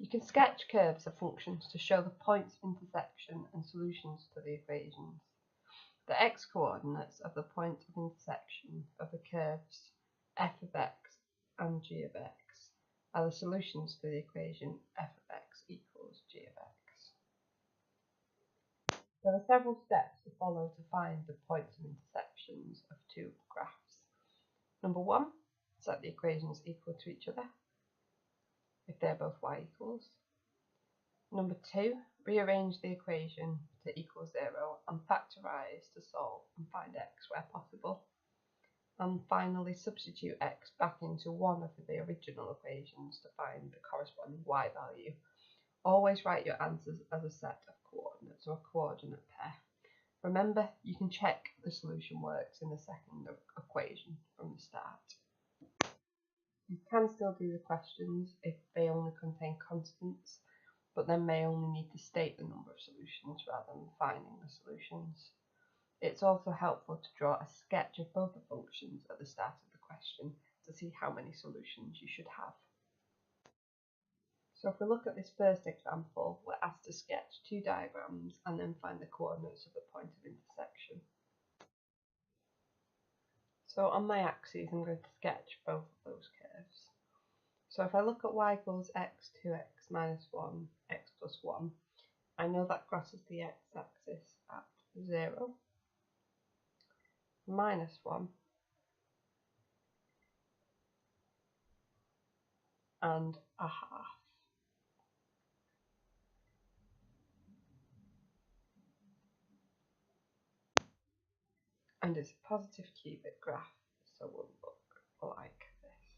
You can sketch curves of functions to show the points of intersection and solutions to the equations. The x-coordinates of the point of intersection of the curves f of x and g of x are the solutions to the equation f of x equals g of x. There are several steps to follow to find the points of intersections of two graphs. Number 1, set the equations equal to each other if they're both y equals. Number 2, rearrange the equation to equal 0 and factorise to solve and find x where possible. And finally, substitute x back into one of the original equations to find the corresponding y value. Always write your answers as a set of coordinates or a coordinate pair. Remember, you can check the solution works in the second equation from the start. You can still do the questions if they only contain constants, but then may only need to state the number of solutions rather than finding the solutions. It's also helpful to draw a sketch of both the functions at the start of the question to see how many solutions you should have. So if we look at this first example, we're asked to sketch two diagrams and then find the coordinates of the point of intersection. So on my axes, I'm going to sketch both of those curves. So if I look at y equals x, 2x minus 1, x plus 1, I know that crosses the x-axis at 0, minus 1, and a half. And it's a positive cubic graph, so it will look like this.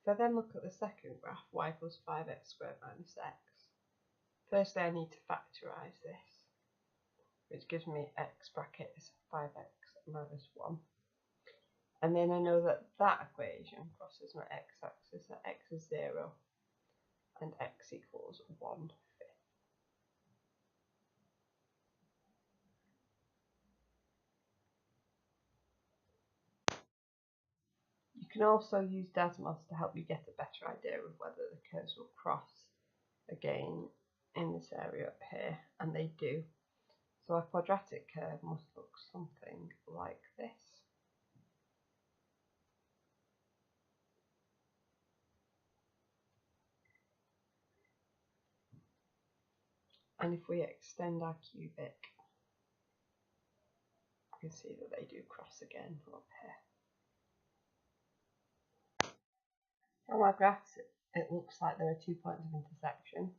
If I then look at the second graph, y equals 5x squared minus x, firstly I need to factorise this, which gives me x brackets 5x minus 1. And then I know that that equation crosses my x-axis at x is 0 and x equals 1/5. You can also use Desmos to help you get a better idea of whether the curves will cross again in this area up here, and they do. So a quadratic curve must look something like this. And if we extend our cubic, you can see that they do cross again up here. On our graphs, it looks like there are 2 points of intersection,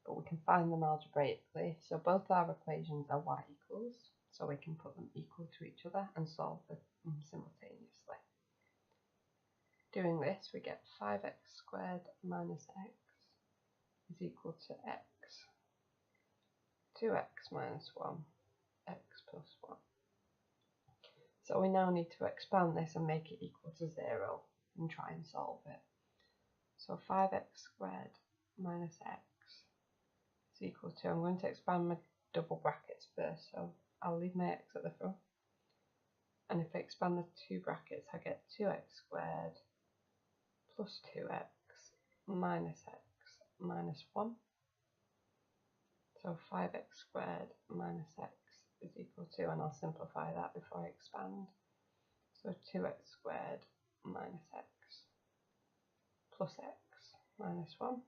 but we can find them algebraically. So both our equations are y equals, so we can put them equal to each other and solve them simultaneously. Doing this, we get 5x squared minus x is equal to x, 2x minus 1, x plus 1. So we now need to expand this and make it equal to 0 and try and solve it. So 5x squared minus x is equal to, I'm going to expand my double brackets first, so I'll leave my x at the front. And if I expand the two brackets, I get 2x squared plus 2x minus x minus 1. So 5x squared minus x is equal to, and I'll simplify that before I expand. So 2x squared minus x plus x minus 1.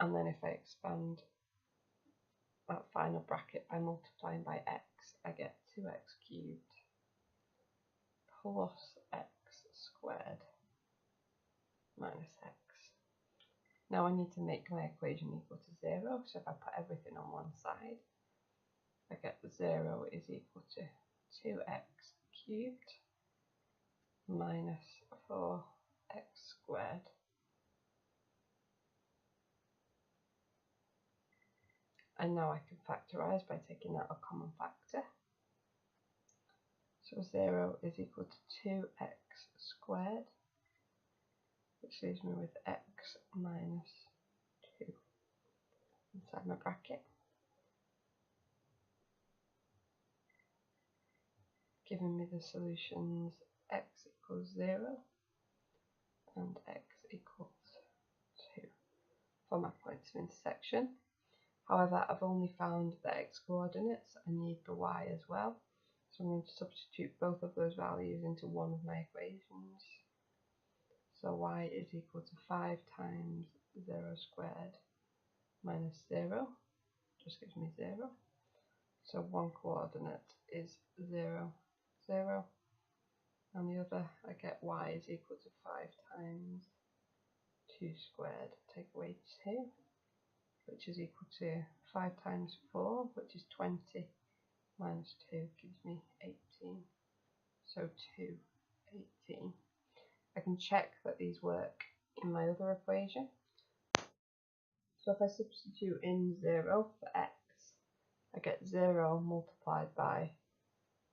And then if I expand that final bracket by multiplying by x, I get 2x cubed plus x squared minus x. Now I need to make my equation equal to 0, so if I put everything on one side, I get 0 is equal to 2x cubed minus 4x squared and now I can factorise by taking out a common factor. So 0 is equal to 2x squared, which leaves me with x minus 2 inside my bracket. giving me the solutions x equals 0 and x equals 2 for my points of intersection. However, I've only found the x coordinates, I need the y as well. So I'm going to substitute both of those values into one of my equations. So y is equal to 5 times 0 squared minus 0, just gives me 0. So one coordinate is 0, 0, and the other I get y is equal to 5 times 2 squared, take away 2, which is equal to 5 times 4, which is 20, minus 2 gives me 18. So 2, 18. I can check that these work in my other equation. So if I substitute in 0 for x, I get 0 multiplied by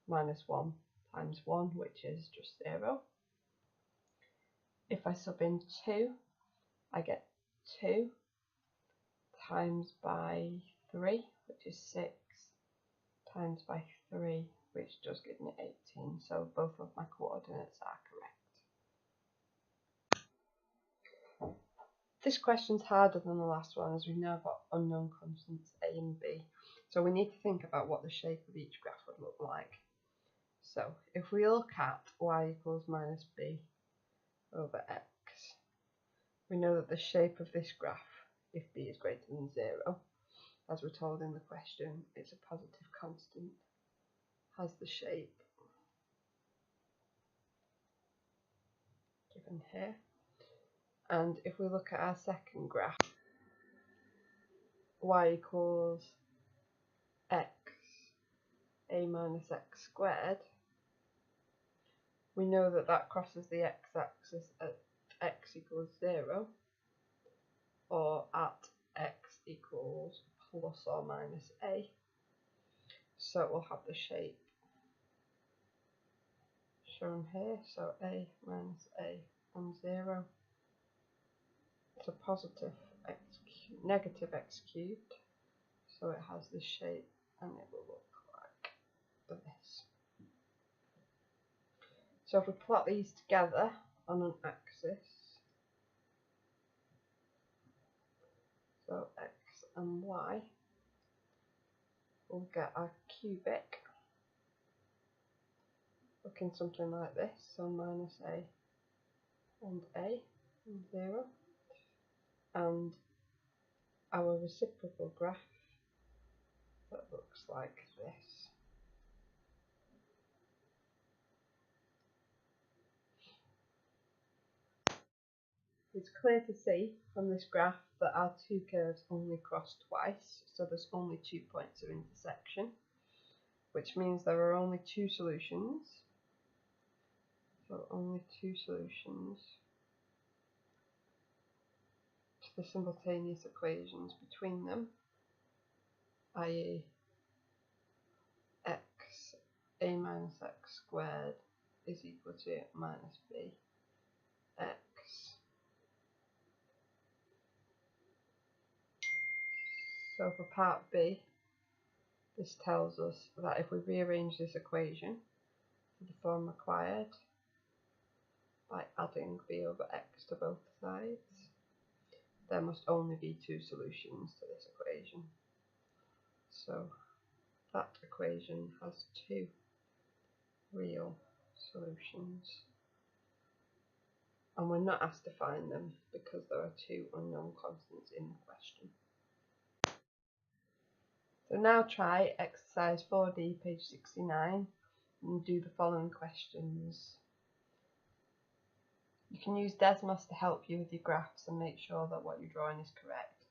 minus 1 times 1, which is just 0. If I sub in 2, I get 2 times by 3, which is 6, times by 3, which does give me 18. So both of my coordinates are correct. This question's harder than the last one, as we've now got unknown constants a and b. So we need to think about what the shape of each graph would look like. So if we look at y equals minus b over x, we know that the shape of this graph, if b is greater than 0, as we're told in the question, it's a positive constant, has the shape given here. And if we look at our second graph, y equals x, a minus x squared, we know that that crosses the x-axis at x equals 0, or at x equals plus or minus a. So it will have the shape shown here, so a minus a and 0. It's a positive negative x cubed, so it has this shape and it will look like this. So if we plot these together on an axis, so x and y, we'll get our cubic looking something like this, so minus a and 0, and our reciprocal graph that looks like this. It's clear to see from this graph that our two curves only cross twice, so there's only 2 points of intersection, which means there are only 2 solutions. So only 2 solutions to the simultaneous equations between them, i.e. x a minus x squared is equal to minus b x. So for part B, this tells us that if we rearrange this equation to the form required by adding b over x to both sides, there must only be 2 solutions to this equation. So that equation has 2 real solutions, and we're not asked to find them because there are 2 unknown constants in the question. So now try exercise 4D, page 69, and do the following questions. You can use Desmos to help you with your graphs and make sure that what you're drawing is correct.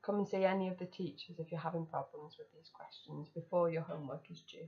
Come and see any of the teachers if you're having problems with these questions before your homework is due.